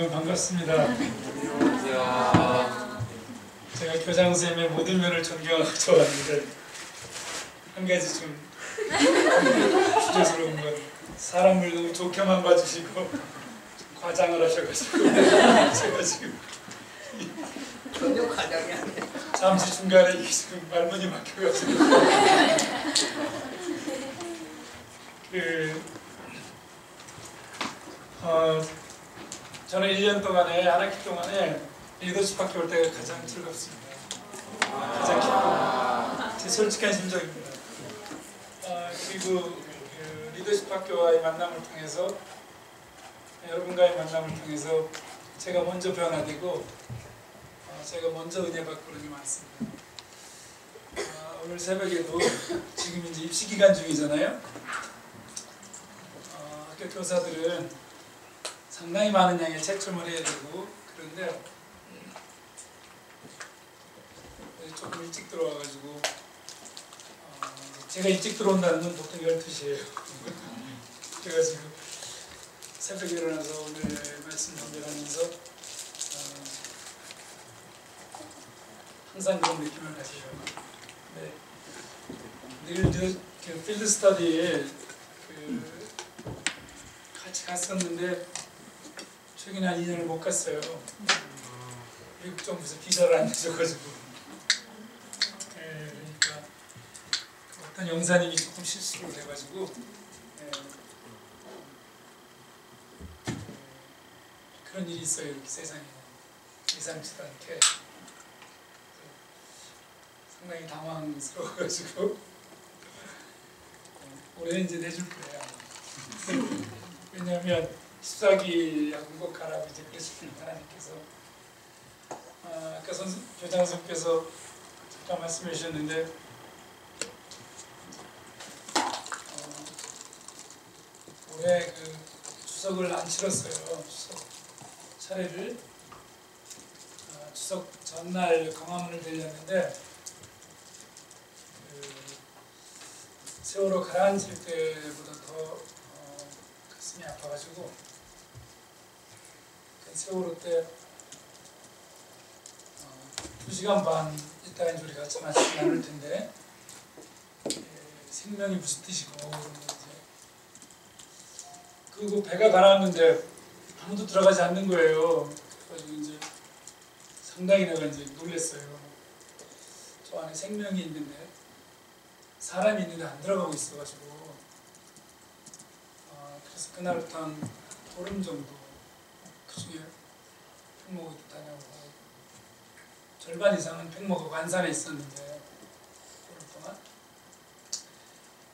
여러분 반갑습니다. 제가 교장 선생님의 모든 면을 존경하고 좋아하는데 한 가지 좀 주제스러운 건 사람을 너무 좋게만 봐주시고 좀 과장을 하셔가지고 제가 지금 전혀 과장이 아니에요. 잠시 중간에 이게 지금 말문이 막혀가지고 저는 1년 동안에 한 학기 동안에 리더십 학교 올 때가 가장 즐겁습니다. 가장 기쁘고 제 솔직한 심정입니다. 그리고 그 리더십 학교와의 만남을 통해서 여러분과의 만남을 통해서 제가 먼저 변화되고 제가 먼저 은혜 받고 그런 게 많습니다. 오늘 새벽에도 지금 이제 입시 기간 중이잖아요. 학교 교사들은 상당히 많은 양의 채점을 해야 되고 그런데 조금 일찍 들어와가지고 제가 일찍 들어온다는 건 보통 12시예요. 제가 지금 새벽에 일어나서 오늘 말씀 전달하면서 항상 그런 느낌을 가지죠. 네. 늘 그 필드 스터디에 같이 갔었는데 최근에 한 2년을 못 갔어요. 미국 정부에서 비자를 안 내줘가지고. 그러니까 어떤 영사님이 조금 실수를 해가지고 그런 일이 있어요. 이렇게 세상에 예상치도 않게. 상당히 당황스러워가지고 올해는 이제 내줄 거예요. 왜냐하면 14기 야구국 가라고 이제 그러시니까 하나님께서 아까 교장 선생님께서 잠깐 말씀해 주셨는데 올해 그 추석을 안 치렀어요. 추석 차례를 추석 전날 광화문을 들렸는데 세월호 가라앉을 때보다 더 가슴이 아파가지고 그 세월호 때 2시간 반 있다가 이제 우리가 같이 말씀 나눌 텐데 생명이 무슨 뜻이고 그런 거 이제 그리고 배가 가라앉는데 아무도 들어가지 않는 거예요. 그래가지고 이제 상당히 내가 이제 놀랐어요. 저 안에 생명이 있는데 사람이 있는데 안 들어가고 있어가지고 그래서 그날부터 한 보름 정도 그중에 팽목에도 다녀오고 절반 이상은 팽목하고 안산에 있었는데 보름 동안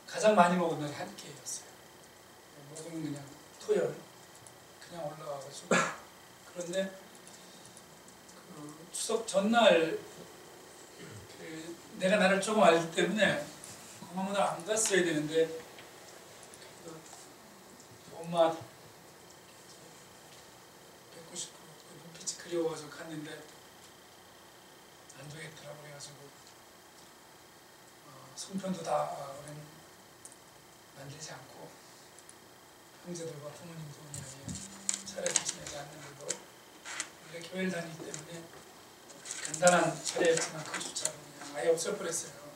가장 많이 먹은 날이 한 끼였어요. 먹으면 그냥 토열 그냥 올라와가지고 그런데 그 추석 전날 내가 나를 조금 알기 때문에 광화문을 안 갔어야 되는데 엄마 뵙고 싶고 눈빛이 그리워서 갔는데 안 되겠더라고 그래가지고 송편도 다 우리는 만들지 않고 형제들과 부모님도 그냥 차례를 지내지 않는데도 원래 교회를 다니기 때문에 간단한 차례였지만 그조차 그냥 아예 없애버렸어요.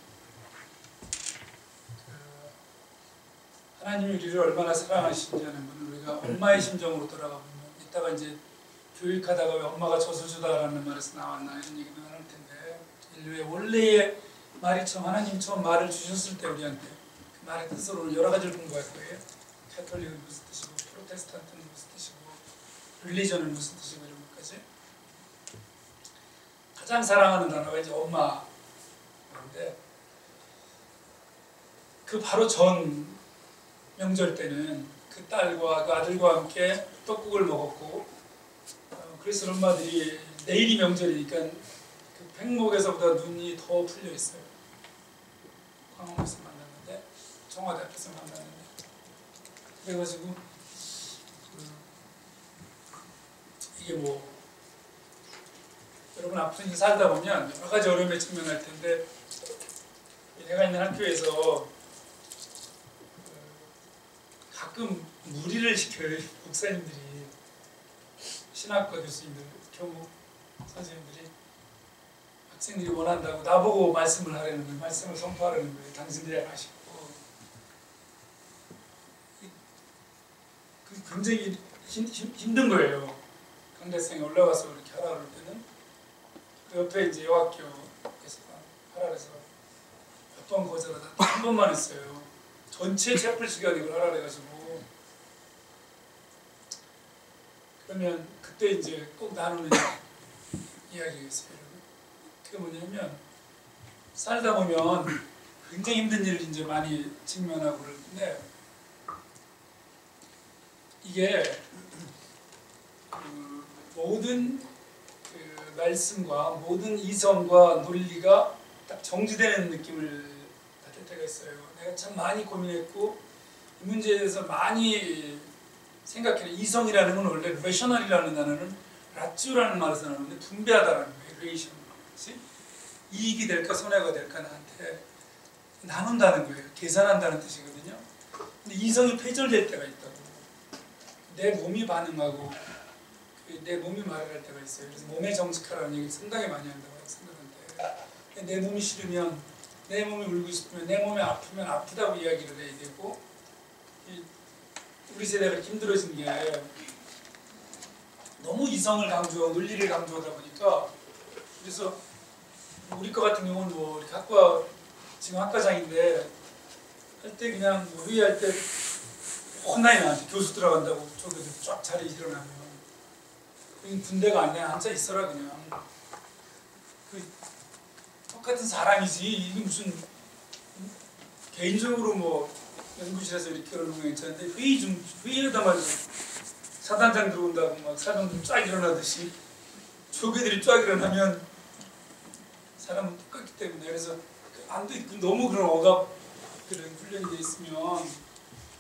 하나님이 우리를 얼마나 사랑하시는지 하는 분을 우리가 엄마의 심정으로 돌아가보면 이따가 이제 교육하다가 왜 엄마가 젖어주다라는 말에서 나왔나 이런 얘기도 나눌 텐데 인류의 원래의 말이 처음 하나님 처음 말을 주셨을 때 우리한테 그 말의 뜻으로 여러 가지를 공부할 거예요. 캐톨릭은 무슨 뜻이고 프로테스탄트는 무슨 뜻이고 릴리전은 무슨 뜻이고 이런 것까지 가장 사랑하는 단어가 이제 엄마인데 그 바로 전 명절 때는 그 딸과 그 아들과 함께 떡국을 먹었고 그래서 엄마들이 내일이 명절이니까 그 팽목에서보다 눈이 더 풀려 있어요. 광화문에서 만났는데 청와대 앞에서 만났는데 그래가지고 이게 뭐 여러분 앞으로 이제 살다 보면 여러 가지 어려움에 직면할 텐데 내가 있는 학교에서 가끔 무리를 시켜요. 목사님들이 신학과 교수님들, 교무 선생님들이 학생들이 원한다고 나보고 말씀을 하려는 거예요. 말씀을 선포하려는 거예요. 당신들이 하시고. 굉장히 힘든 거예요. 강대상에 올라가서 이렇게 하라 그럴 때는 그 옆에 이제 여학교에서 하라 그래서 몇 번 거절하다 한 번만 했어요. 전체 채플 시간에 이걸 하라 그래가지고 그러면 그때 이제 꼭 나누는 이야기가 있어요. 그게 뭐냐면 살다 보면 굉장히 힘든 일을 이제 많이 직면하고 그러는데 이게 그 모든 그 말씀과 모든 이성과 논리가 딱 정지되는 느낌을 받을 때가 있어요. 내가 참 많이 고민했고 이 문제에 대해서 많이 생각해. 이성이라는 건 원래 레셔널이라는 단어는 라ці오라는 말에서 나오는데 분배하다라는 거예요. 레이션. 이익이 될까 손해가 될까 나한테 나눈다는 거예요. 계산한다는 뜻이거든요. 근데 이성이 패절될 때가 있다고. 내 몸이 반응하고 내 몸이 말을 할 때가 있어요. 그래서 몸에 정직하라는 얘기를 상당히 많이 한다고 생각하는데 내 몸이 싫으면 내 몸이 울고 싶으면 내 몸이 아프면 아프다고 이야기를 해야 되고 우리 세대가 힘들어진 게 너무 이성을 강조하고 논리를 강조하다 보니까 그래서 우리 거 같은 경우는 뭐 이렇게 학과 지금 학과장인데 할 때 그냥 뭐 회의할 때 혼나요. 나한테 교수 들어간다고 저기서 쫙 자리에 일어나면 군대가 아니야. 앉아 있어라 그냥. 그 똑같은 사람이지 이게 무슨 개인적으로 뭐 연구실에서 이렇게 그러는 거 괜찮은데 회의하다 말고 사단장 들어온다고 막 사병들 쫙 일어나듯이 조교들이 쫙 일어나면 사람은 똑같기 때문에 그래서 안 돼. 너무 그런 억압 그런 훈련이 돼 있으면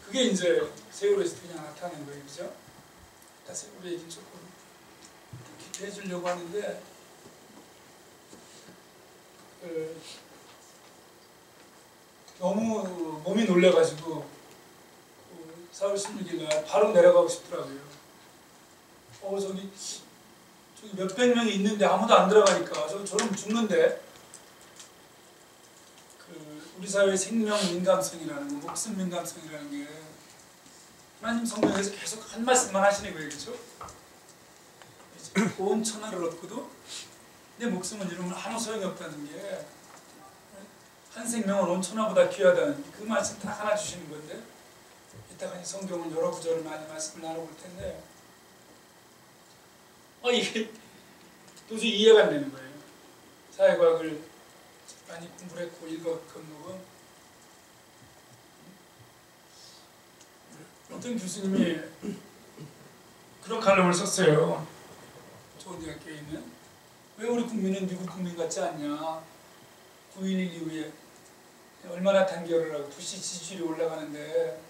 그게 이제 세월에서 그냥 나타나는 거예요, 그죠? 다 세월 얘기 조금 깊이 해주려고 하는데 너무 몸이 놀래가지고 4월 16일 날 바로 내려가고 싶더라고요. 저기 몇백 명이 있는데 아무도 안 들어가니까 저는 죽는데 우리 사회의 생명 민감성이라는 거, 목숨 민감성이라는 게 하나님 성경에서 계속 한 말씀만 하시는 거예요, 그렇죠? 온 천하를 얻고도 내 목숨을 잃으면 아무 소용이 없다는 게 한 생명은 온 천하보다 귀하다는 그 말씀 딱 하나 주시는 건데 이따가 이 성경은 여러 구절을 많이 말씀을 나눠볼 텐데 이게 도저히 이해가 안 되는 거예요. 사회과학을 많이 공부를 했고 읽었건 어떤 교수님이 그런 칼럼을 썼어요. 좋은 대학교에 있는. 왜 우리 국민은 미국 국민 같지 않냐. 9.11 이후에 얼마나 단결을 하고 부시 지지율이 올라가는데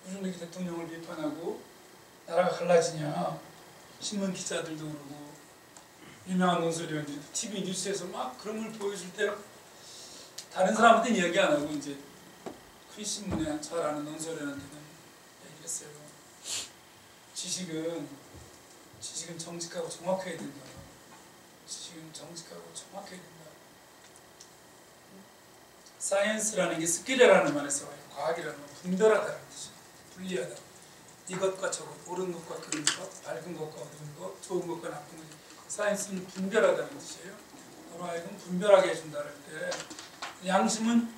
무슨 이렇게 대통령을 비판하고 나라가 갈라지냐. 신문 기자들도 그러고 유명한 논설위원들이 TV 뉴스에서 막 그런 걸 보여줄 때 다른 사람한테는 이야기 안 하고 이제 큰 신문에 잘 아는 논설위원한테는 얘기를 했어요. 지식은 정직하고 정확해야 된다. 지식은 정직하고 정확해야 된다. 사이언스라는 게 스킬이라는 말에서 와요. 과학이라는 건 분별하다는 뜻이에요. 분리하다. 이것과 저것, 옳은 것과 그른 것, 밝은 것과 어두운 것, 좋은 것과 나쁜 것. 사이언스는 분별하다는 뜻이에요. 너로 하여금 분별하게 해준다 할 때 양심은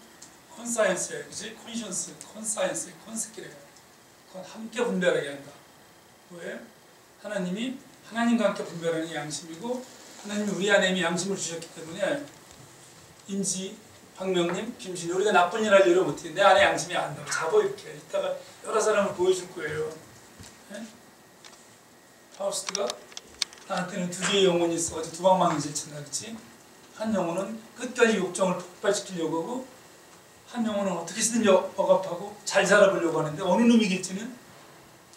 콘사이언스예요. 그치? 콘션스, 콘사이언스, 콘스킬이에요. 그건 함께 분별하게 한다. 왜? 하나님이 하나님과 함께 분별하는 게 양심이고 하나님이 우리 안에 이미 양심을 주셨기 때문에 인지, 박명님, 김신이 우리가 나쁜 일 할 일을 못해. 내 안에 양심이 안다고 잡아 이렇게. 이따가 여러 사람을 보여줄 거예요. 네? 파우스트가 나한테는 두 개의 영혼이 있어가지고 두 방망이 질친다 그치? 한 영혼은 끝까지 욕정을 폭발시키려고 하고 한 영혼은 어떻게든 억압하고 잘 살아보려고 하는데 어느 놈이 이길지는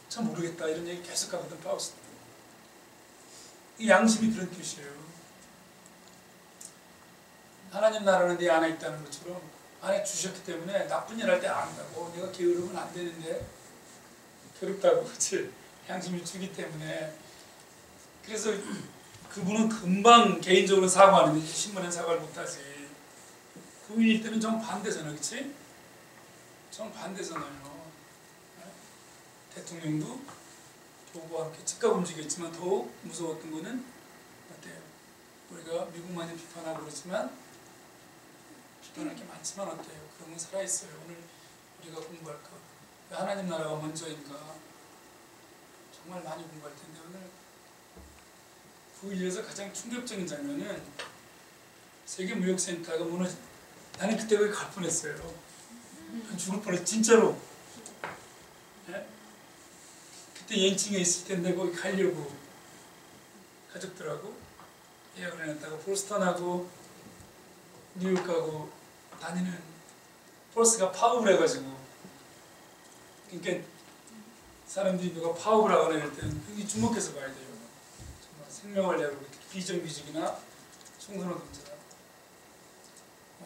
참 모르겠다 이런 얘기 계속 하거든 파우스트. 이 양심이 그런 뜻이에요. 하나님 나라는 내 안에 있다는 것처럼 안에 주셨기 때문에 나쁜 일 할 때 안다고 내가 게으르면 안 되는데 괴롭다고 그치? 양심이 주기 때문에 그래서 그분은 금방 개인적으로 사과하는데 신문에 사과를 못하지. 부인일 때는 정반대잖아, 그렇지? 정반대잖아요. 대통령도 교구와 함께 즉각 움직였지만 더욱 무서웠던 거는 어때요? 우리가 미국만이 비판하고 그러지만 비판할 게 많지만 어때요? 그런 건 살아있어요. 오늘 우리가 공부할까? 왜 하나님 나라가 먼저인가? 정말 많이 공부할 텐데 오늘 9.11에서 가장 충격적인 장면은 세계무역센터가 무너진. 나는 그때 거기 갈 뻔했어요. 죽을 뻔했어, 진짜로. 네? 그때 연칭에 있을 텐데 거기 가려고 가족들하고 예약을 해놨다가 보스턴하고 뉴욕하고 다니는 버스가 파업을 해가지고, 그러니까 사람들이 누가 파업을 하거나 이럴 때는 굉장히 주목해서 봐야 돼요. 정말 생명을 내고 비정규직이나 청소년동자.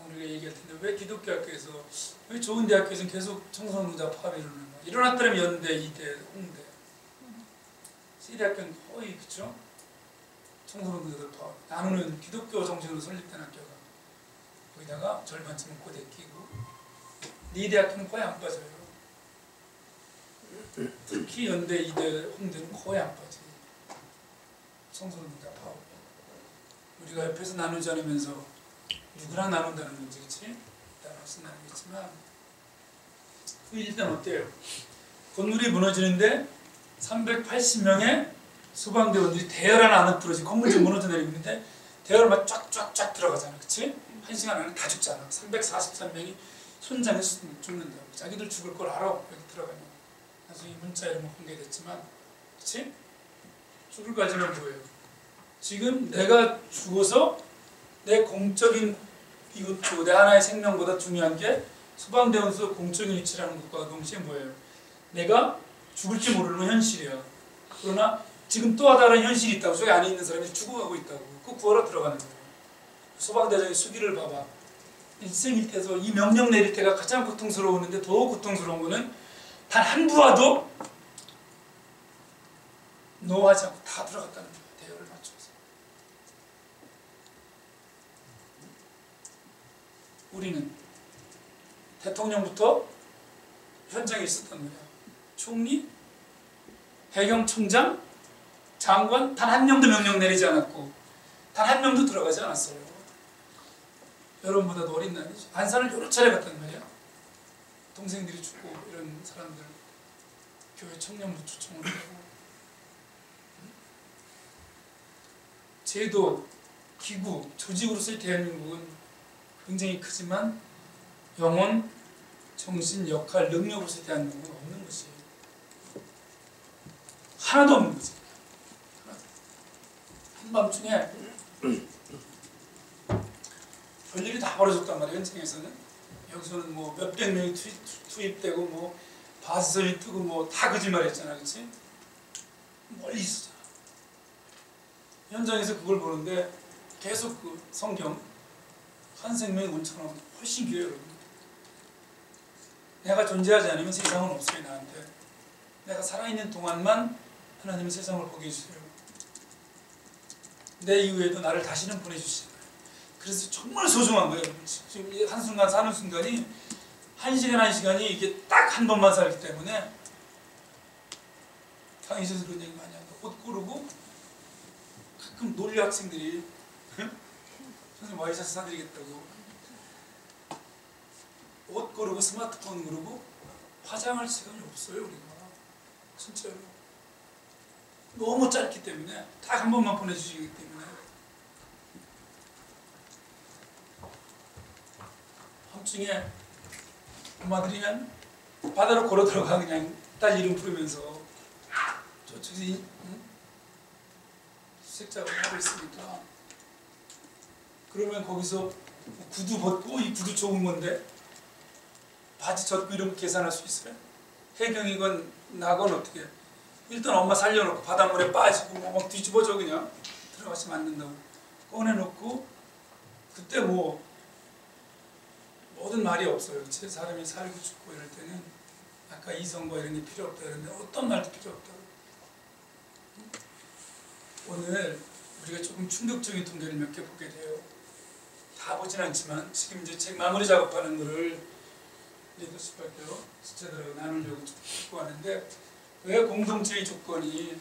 우리가 얘기할 텐데 왜 기독교 학교에서, 왜 좋은 대학교에서는 계속 청소년동자 파업이 일어나는 거야? 일어났더라면 연대, 이대, 홍대. 시대학교는 거의 그쵸? 청소년동자들 파업. 나누는 기독교 정신으로 설립된 학교가 거기다가 절반쯤은 고대 끼고, 네 대학교는 거의 안 빠져요. 특히 연대, 이대, 홍대는 거의 안 빠지. 청소년동자 파업. 우리가 옆에서 나누지 않으면서 누구랑 나눈다는 건지, 그치? 나눠서 나누겠지만, 그 일단 어때요? 건물이 무너지는데 380명의 소방대원들이 대열 안에 들어지 건물이 무너져 내리고 있는데 대열 막 쫙쫙쫙 들어가잖아, 그치? 1시간 안에 다 죽잖아. 343명이 현장에서 죽는다고. 자기들 죽을 걸 알아, 여기 들어가면. 나중에 문자 이런 거 공개됐지만, 그치? 죽을 까지는 뭐예요? 지금 내가 죽어서 내 공적인, 이것도 내 하나의 생명보다 중요한 게 소방대원소 공적인 위치라는 것과 동시에 뭐예요? 내가 죽을지 모르는 현실이야. 그러나 지금 또 다른 현실이 있다고. 저기 안에 있는 사람이 죽어가고 있다고. 그 구하러 들어가는 거예요. 소방대장의 수기를 봐봐. 일생일대에서 이 명령 내릴 때가 가장 고통스러웠는데 더 고통스러운 거는 단 한 부하도 노하지 않고 다 들어갔다는 거예요. 대열을 맞춰서. 우리는 대통령부터 현장에 있었던 거야. 총리, 해경총장, 장관 단 한 명도 명령 내리지 않았고 단 한 명도 들어가지 않았어요. 여러분보다도 어린 나이죠. 안산을 여러 차례 갔단 말이야. 동생들이 죽고 이런 사람들 교회 청년부 초청을 하고, 제도, 기구, 조직으로서의 대한민국은 굉장히 크지만 영혼, 정신, 역할, 능력으로서의 대한민국은 없는 것이 하나도 없는 거지. 한밤중에 별일이 다 벌어졌단 말이에요. 현장에서는. 여기서는 뭐 몇백 명이 투입되고 뭐 바스선이 뜨고 뭐 다 거짓말했잖아, 그렇지? 멀리 있었잖아. 현장에서 그걸 보는데 계속 그 성경 한 생명의 온천하고 훨씬 귀해요, 여러분. 내가 존재하지 않으면 세상은 없어요, 나한테. 내가 살아있는 동안만 하나님은 세상을 보게 해주세요. 내 이후에도 나를 다시는 보내주시잖아요. 그래서 정말 소중한 거예요. 지금 이 한순간 사는 순간이 한 시간 한 시간이 이게 딱 한 번만 살기 때문에 강의실에서 그런 얘기 많이 한다. 옷 고르고 가끔 놀려 학생들이 선생님 와이셔츠 사드리겠다고. 옷 고르고 스마트폰 고르고 화장할 시간이 없어요, 우리가. 진짜로. 너무 짧기 때문에 딱 한 번만 보내주시기 때문에. 함중에 엄마들이 그냥 바다로 걸어 들어가 그냥 딸 이름 부르면서 저쪽에 수색 작업을 하고 있으니까, 그러면 거기서 구두 벗고, 이 구두 좋은 건데 바지 젖고 이런 거 계산할 수 있어요? 해경이건 나건 어떻게 해? 일단 엄마 살려놓고 바닷물에 빠지고 막 뒤집어져 그냥 들어가시면 안 된다고 꺼내놓고, 그때 뭐 모든 말이 없어요. 그치? 사람이 살고 죽고 이럴 때는 아까 이성과 이런 게 필요 없다 그랬는데 어떤 말도 필요 없다고. 오늘 우리가 조금 충격적인 통계를 몇 개 보게 돼요. 다 보진 않지만 지금 이제 책 마무리 작업하는 거를 리더십 할게요. 숫자들하고 나누려고 듣고 하는데 왜 공동체의 조건이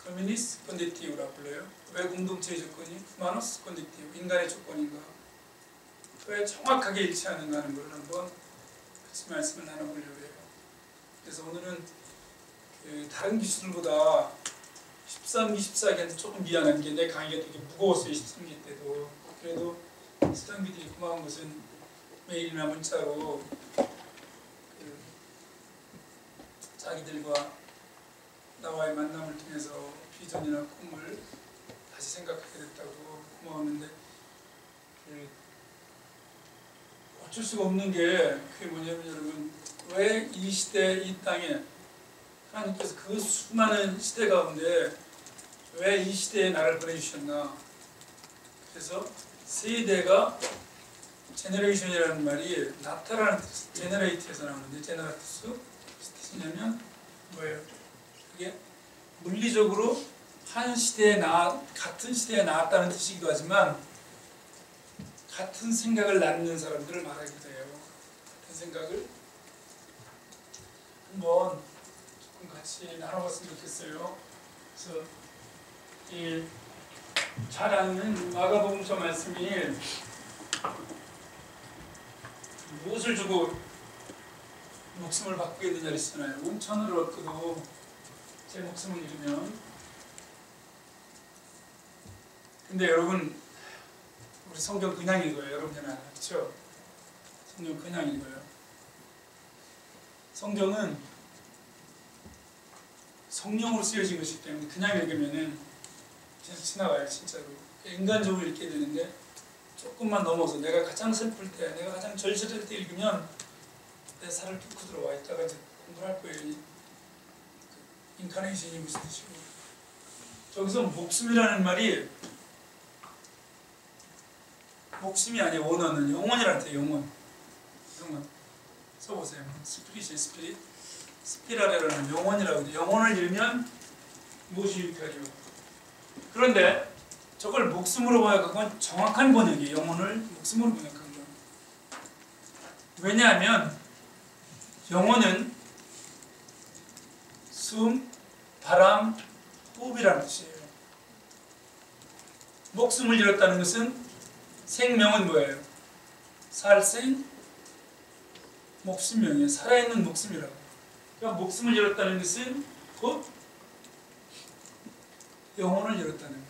커뮤니스 컨디티브라고 불러요? 왜 공동체의 조건이 후마노스 컨디티브, 인간의 조건인가? 왜 정확하게 일치하는가 하는 걸 한번 같이 말씀을 나눠보려고 해요. 그래서 오늘은 다른 기술보다 13기, 14기한테 조금 미안한 게 내 강의가 되게 무거웠어요. 13기 때도. 그래도 수강비들이 고마운 것은 메일이나 문자로 자기들과 나와의 만남을 통해서 비전이나 꿈을 다시 생각하게 됐다고 고마웠는데 어쩔 수가 없는 게 그게 뭐냐면 여러분, 왜 이 시대 이 땅에 하나님께서 그 수많은 시대 가운데 왜 이 시대에 나를 보내주셨나. 그래서 세대가 제너레이션이라는 말이 나타라는 뜻, 제너레이트에서 나오는데 제너라투스 무슨 뜻이냐면 뭐예요? 그게 물리적으로 한 시대에 같은 시대에 나왔다는 뜻이기도 하지만 같은 생각을 낳는 사람들을 말하기도 해요. 같은 생각을 한번 조금 같이 나눠봤으면 좋겠어요. 그래서 이 잘 아는 마가복음서 말씀이 무엇을 주고 목숨을 바꾸겠느냐 그랬잖아요. 온천을 얻고도 제 목숨을 잃으면. 근데 여러분, 우리 성경 그냥 읽어요. 여러분들은 알아요. 그렇죠? 성경 그냥 읽어요. 성경은 성령으로 쓰여진 것이기 때문에 그냥 읽으면은 그냥 지나가요. 진짜로. 인간적으로 읽게 되는데 조금만 넘어서 내가 가장 슬플 때, 내가 가장 절실할 때 읽으면 내 살을 뚫고 들어와. 이따가 이제 공부할 거예요. 인카네이션이 무슨 뜻이고. 저기서 목숨이라는 말이 목숨이 아니에요. 원어는 영혼이라는 뜻이에요. 영혼. 써보세요. 스피릿이 스피릿. 스피라레라는 영혼이라고 해요. 영혼을 잃으면 무엇이 유익하리요? 그런데 저걸 목숨으로 번역한 건 정확한 번역이에요. 영혼을 목숨으로 번역한 건. 왜냐하면 영혼은 숨, 바람, 호흡이라는 뜻이에요. 목숨을 잃었다는 것은 생명은 뭐예요? 살생, 목숨명이에요. 살아있는 목숨이라고. 그러니까 목숨을 잃었다는 것은 곧 영혼을 잃었다는 거예요.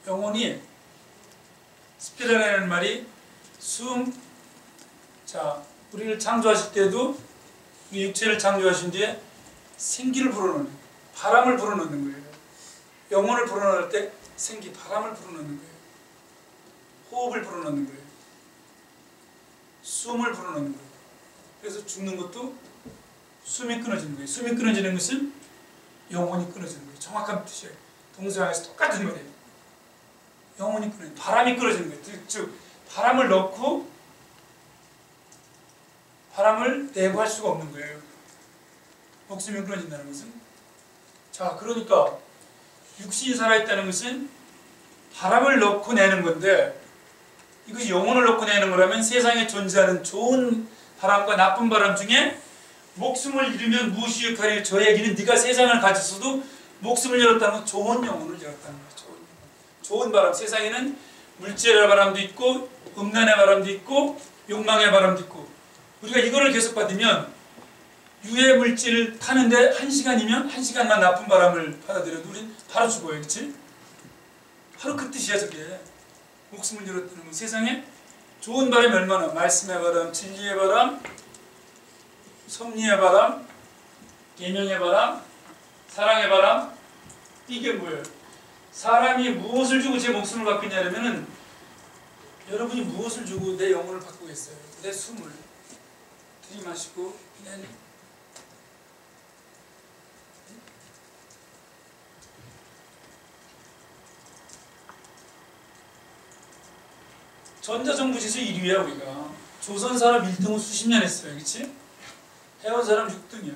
영혼이 스피라라는 말이 숨, 자, 우리를 창조하실 때도 이 육체를 창조하신 뒤에 생기를 불어넣는, 바람을 불어넣는 거예요. 영혼을 불어넣을 때 생기, 바람을 불어넣는 거예요. 호흡을 불어넣는 거예요. 숨을 불어넣는 거예요. 그래서 죽는 것도 숨이 끊어지는 거예요. 숨이 끊어지는 것은 영혼이 끊어지는 거예요. 정확한 뜻이에요. 동서양에서 똑같은 말이에요. 영혼이 끊어지는, 바람이 끊어지는 거예요. 즉 바람을 넣고 바람을 내고 할 수가 없는 거예요. 목숨이 끊어진다는 것은. 자, 그러니까 육신이 살아있다는 것은 바람을 넣고 내는 건데, 이것이 영혼을 넣고 내는 거라면 세상에 존재하는 좋은 바람과 나쁜 바람 중에 목숨을 잃으면 무엇이 유익하리? 저 얘기는 네가 세상을 가졌어도 목숨을 잃었다는 건 좋은 영혼을 잃었다는 거예요. 좋은 바람. 세상에는 물질의 바람도 있고 음란의 바람도 있고 욕망의 바람도 있고, 우리가 이거를 계속 받으면 유해 물질을 타는데 1시간이면 1시간만 나쁜 바람을 받아들여도 우린 바로 죽어요. 그렇지? 바로 그 뜻이야. 저게 목숨을 잃었다는 건. 세상에 좋은 바람이 얼마나, 말씀의 바람, 진리의 바람, 섭리의 바람, 계명의 바람, 사랑의 바람. 이게 뭐예요? 사람이 무엇을 주고 제 목숨을 바꾸냐면은, 여러분이 무엇을 주고 내 영혼을 바꾸겠어요? 내 숨을 들이마시고 내는 전자정부지에서 1위야 우리가. 조선산업 1등은 수십 년 했어요. 그치? 해운산업 6등이야.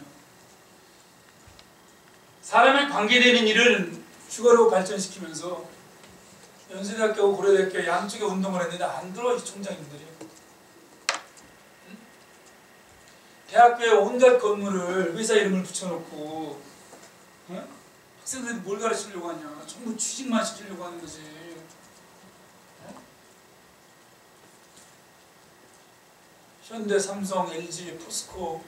사람에 관계되는 일을 휴가로 발전시키면서 연세대학교, 고려대학교 양쪽에 운동을 했는데 안 들어, 이 총장님들이. 대학교에 온갖 건물을 회사 이름을 붙여놓고 학생들이 뭘 가르치려고 하냐. 전부 취직만 시키려고 하는 거지. 현대, 삼성, LG, 포스코,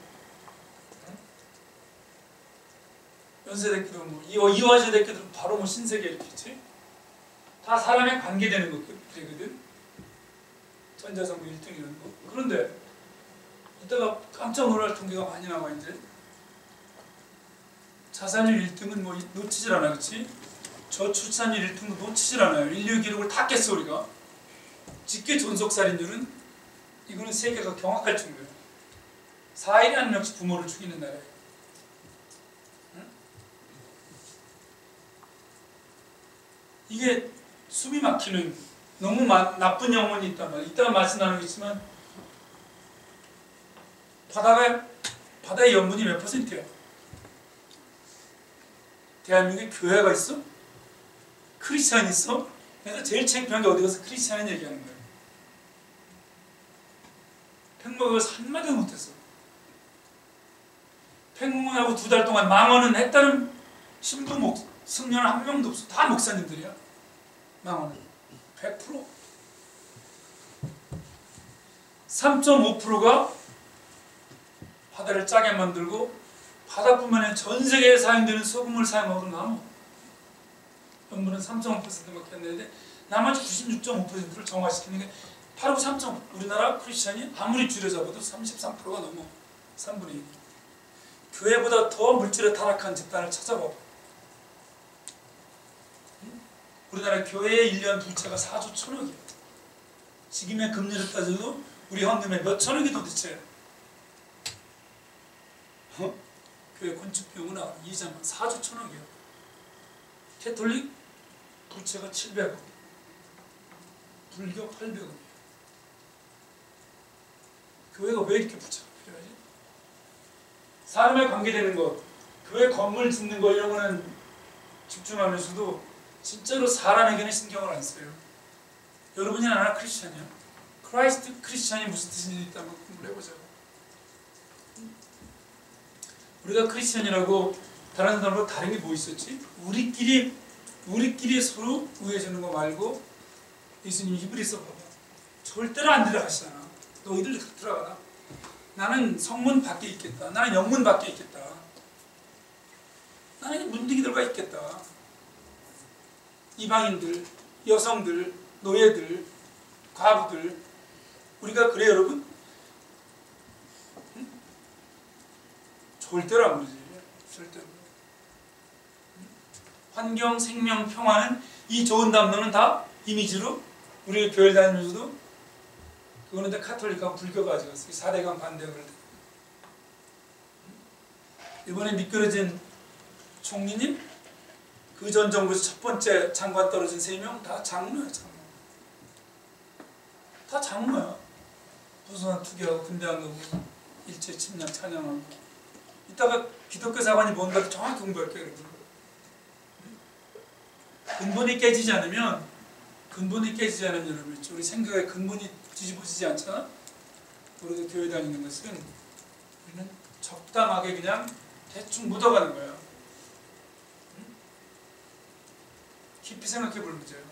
연세대학교도 뭐 이화여대학교도 바로 뭐 신세계 이렇게 있지. 다 사람에 관계되는 것들이거든. 전자정부 1등 이런 거. 그런데 이따가 깜짝 놀랄 통계가 많이 나와. 이제 자산율 1등은 뭐 놓치질 않아, 그렇지? 저출산율 1등도 놓치질 않아요. 인류 기록을 다 깼어 우리가. 직계 존속살인율은 이거는 세계가 경악할 정도예요. 4일에 한 명씩 부모를 죽이는 나라예요. 응? 이게 숨이 막히는 너무 나쁜 영혼이 있단 말이에요. 이따가 말씀 나누겠지만 바다의 염분이 몇 %야? 대한민국에 교회가 있어? 크리스찬이 있어? 내가 제일 창피한 게 어디 가서 크리스찬 얘기하는 거야. 팽목에서 한마디도 못했어. 팽목하고 2달 동안 망언은 했다는 신부 승려는 한 명도 없어. 다 목사님들이야. 망언은 100%. 3.5%가 바다를 짜게 만들고 바다뿐만 아니라 전 세계에 사용되는 소금을 사용하고 나눠. 염분은 3.5%밖에 안 되는데 나머지 96.5%를 정화시키는 게 바로 3.5%. 우리나라 크리스찬이 아무리 줄여잡아도 33%가 넘어. 3분의 1. 교회보다 더 물질에 타락한 집단을 찾아봐. 우리나라 교회의 1년 부채가 4조 1천억이야. 지금의 금리를 따져도 우리 현금에 몇 천억이 도대체. 교회 건축 비용은 이자만 4조 1천억이야. 캐톨릭 부채가 700억. 불교 800억. 교회가 왜 이렇게 부채가 필요하지? 사람에 관계되는 것, 교회 건물 짓는 거 이런 거는 집중하면서도 진짜로 사람에게는 신경을 안 써요. 여러분이 나나 크리스찬이야? 크라이스트 크리스찬이 무슨 뜻인지 일단 공부를 해보자고. 우리가 크리스찬이라고 다른 사람으로 다른 게 뭐 있었지? 우리끼리 서로 우애해주는 거 말고 예수님 히브리서 봐봐. 절대로 안 들어가시잖아. 너희들 들어가라. 나는 성문 밖에 있겠다. 나는 영문 밖에 있겠다. 나는 문둥이들과 있겠다. 이방인들, 여성들, 노예들, 과부들. 우리가 그래 여러분? 응? 절대로 안 그러지. 절대로. 환경, 생명, 평화는 이 좋은 담론은 다 이미지로 우리 교회 다니면서도 그거는 다 카톨릭하고 불교가 가져갔어요. 4대강 반대를. 이번에 미끄러진 총리님, 그 전 정부에서 첫 번째 장관 떨어진 3명 다 장로야, 장로. 다 장로야. 부수한 투기하고 군대 안 가고 일제 침략 찬양하고. 이따가 기독교 사관이 뭔가를 정확히 공부할게요, 여러분. 근본이 깨지지 않으면 여러분 있죠. 우리 생각의 근본이 뒤집어지지 않잖아. 우리가 교회 다니는 것은 우리는 적당하게 그냥 대충 묻어가는 거야. 응? 깊이 생각해 볼 문제예요.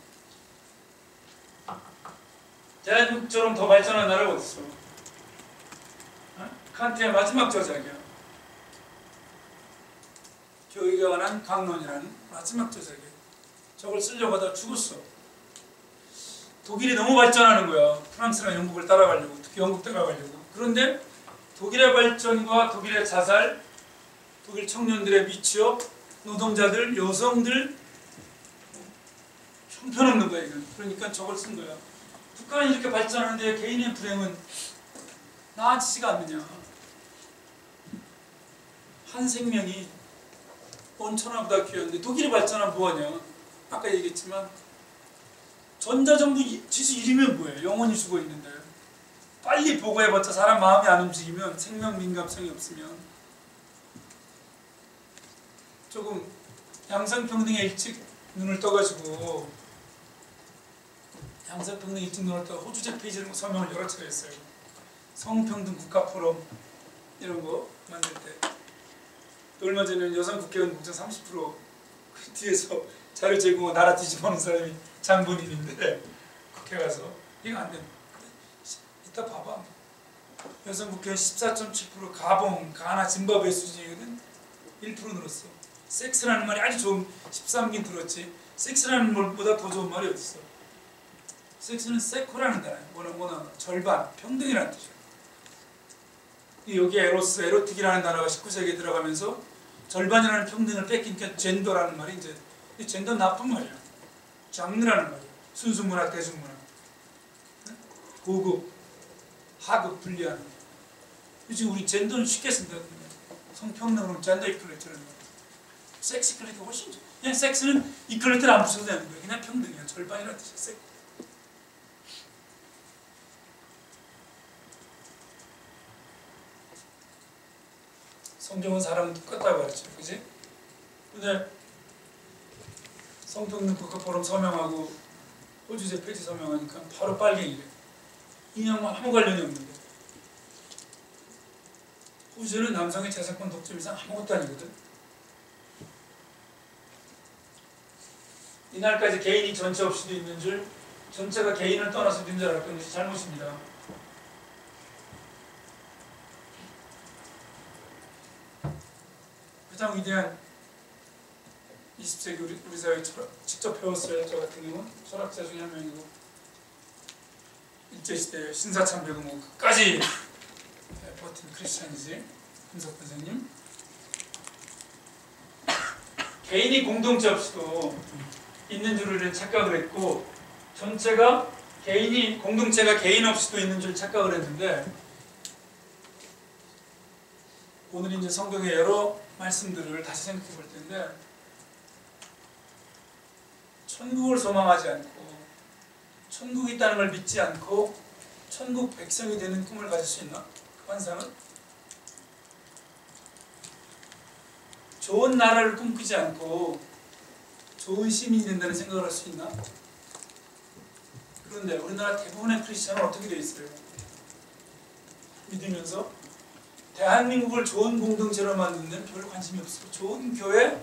대한민국처럼 더 발전한 나라가 어딨어? 어? 칸트의 마지막 저작이야. 교육에 관한 강론이라는 마지막 저작이야. 저걸 쓰려고 하다 죽었어. 독일이 너무 발전하는 거야. 프랑스랑 영국을 따라가려고, 특히 영국 따라가려고. 그런데 독일의 발전과 독일의 자살, 독일 청년들의 미취업, 노동자들, 여성들 형편없는 거야 이건. 그러니까 저걸 쓴 거야. 북한이 이렇게 발전하는데 개인의 불행은 나아지지가 않느냐. 한 생명이 온천하보다 귀한데 독일이 발전하면 뭐하냐. 아까 얘기했지만 전자정부 지수 1이면 뭐예요? 영원히 죽어 있는데 빨리 보고해봤자 사람 마음이 안 움직이면 생명 민감성이 없으면 조금 양성평등에 일찍 눈을 떠가지고 양성평등 일찍 눈을 떠 호주제 페이지를 서명을 여러 차례 했어요. 성평등 국가포럼 이런 거 만들 때 또 얼마 전에 여성 국회의원 공천 30% 그 뒤에서 자료 제공하고 나라 뒤집어놓은 사람이 장본인인데 국회 가서 이거 안 됩니다. 이따 봐봐. 여성 국회의원 14.7% 가봉, 가나, 짐바브웨 수준이거든. 1% 늘었어. 섹스라는 말이 아주 좋은 13긴 들었지. 섹스라는 말보다 더 좋은 말이 어딨어. 섹스는 세코라는 단어야. 원어는 절반, 평등이라는 뜻이야. 여기 에로스, 에로틱이라는 단어가 19세기에 들어가면서 절반이라는 평등을 뺏기니까 젠더라는 말이 이제 젠더 나쁜 말이야. 장르라는 말이야. 순수문화, 대중문화. 고급, 하급 분리하는 거. 지금 우리 젠더는 쉽게 쓴다. 성평등으로 젠더 이퀄리티라는 거. 섹스 이퀄리티가 훨씬 좋아. 그냥 섹스는 이퀄리티를 안 붙여도 되는 거야. 그냥 평등이야. 절반이라는 뜻이야. 섹스. 성경은 사람은 똑같다고 그랬죠. 그지? 근데 성평등 국가포럼 서명하고 호주제 폐지 서명하니까 바로 빨갱이래. 이념과 아무 관련이 없는데. 호주는 남성의 재산권 독점 이상 아무것도 아니거든. 이날까지 개인이 전체 없이도 있는 줄, 전체가 개인을 떠나서 있는 줄 알았던 것이 잘못입니다. 가장 위대한 20세기 우리 사회 직접 배웠어요. 저 같은 경우는 철학자 중에 한 명이고 일제시대 신사참배고 뭐 끝까지 버틴 크리스찬이지. 김석 선생님. 개인이 공동체 없이도 있는 줄을 착각을 했고 전체가 개인이 공동체가 개인 없이도 있는 줄 착각을 했는데 오늘 이제 성경의 여러 말씀들을 다시 생각해 볼 텐데 천국을 소망하지 않고 천국이 있다는 걸 믿지 않고 천국 백성이 되는 꿈을 가질 수 있나? 그 환상은? 좋은 나라를 꿈꾸지 않고 좋은 시민이 된다는 생각을 할 수 있나? 그런데 우리나라 대부분의 크리스천은 어떻게 되어 있어요? 믿으면서 대한민국을 좋은 공동체로 만드는 데는 별 관심이 없어. 좋은 교회,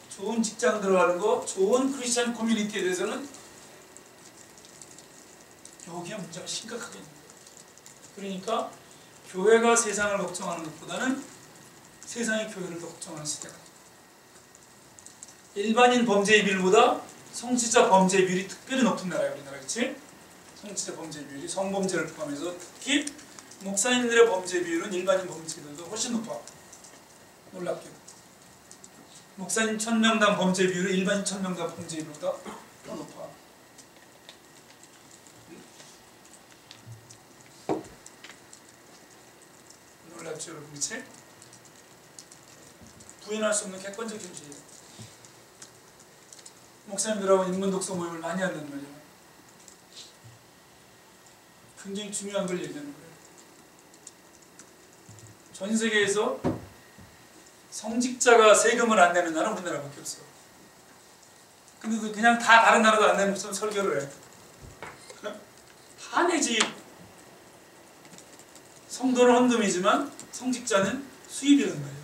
좋은 직장 들어가는 거, 좋은 크리스천 커뮤니티에 대해서는 여기에 문제가 심각하게 있는 거예요. 그러니까 교회가 세상을 걱정하는 것보다는 세상이 교회를 더 걱정하는 시대가 일반인 범죄의 비율보다 성직자 범죄의 비율이 특별히 높은 나라예요. 우리나라. 그렇지? 성직자 범죄의 비율이 성범죄를 포함해서 특히 목사님들의 범죄 비율은 일반인 범죄들도 훨씬 높아. 놀랍게도. 목사님 1000명당 범죄 비율은 일반인 1000명당 범죄 비율보다 더 높아. 놀랍죠, 여러분? 그치? 부인할 수 없는 객관적 현실이에요. 목사님들하고 인문 독서 모임을 많이 한단 말이야. 굉장히 중요한 걸 얘기하는 거예요. 전 세계에서 성직자가 세금을 안 내는 나라는 우리나라밖에 없어. 근데 그냥 다 다른 나라도 안 내는 무슨 설교를 해. 다 내지. 성도는 헌금이지만 성직자는 수입이라는 거예요.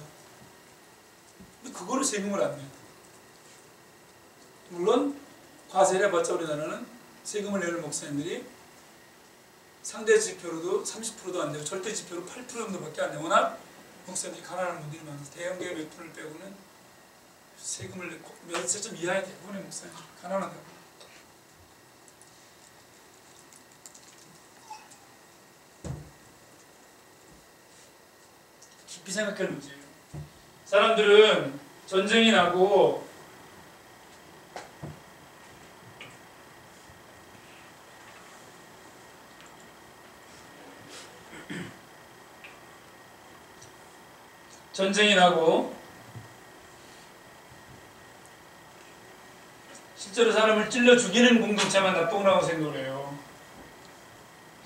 근데 그거를 세금을 안 내. 물론 과세를 해봤자 우리나라는 세금을 내는 목사님들이 상대 지표로도 30%도 안 되고 절대 지표로 8% 정도밖에 안 되고 워낙 목사님이 가난한 분들이 많아서 대형교회 몇 분을 빼고는 세금을 내고 몇 세점 이하의 대부분의 목사님 가난하다고. 깊이 생각할 문제예요. 사람들은 전쟁이 나고 실제로 사람을 찔러 죽이는 공동체만 나쁜 거라고 생각을 해요.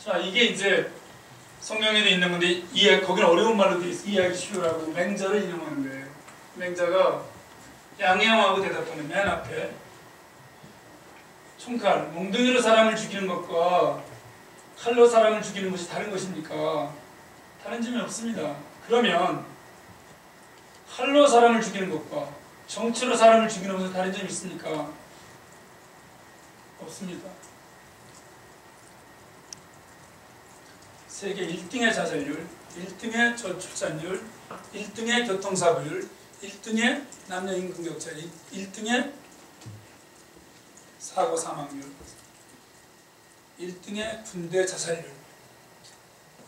자, 이게 이제 성경에도 있는 건데 거기는 어려운 말로 돼 있어. 이해하기 쉬우라고 맹자를 인용하는데 맹자가 양양하고 대답하는 맨 앞에 총칼, 몽둥이로 사람을 죽이는 것과 칼로 사람을 죽이는 것이 다른 것입니까? 다른 점이 없습니다. 그러면 칼로 사람을 죽이는 것과 정치로 사람을 죽이는 것은 다른 점이 있습니까? 없습니다. 세계 1등의 자살률, 1등의 저출산율, 1등의 교통사고율, 1등의 남녀 임금 격차, 1등의 사고 사망률, 1등의 군대 자살률,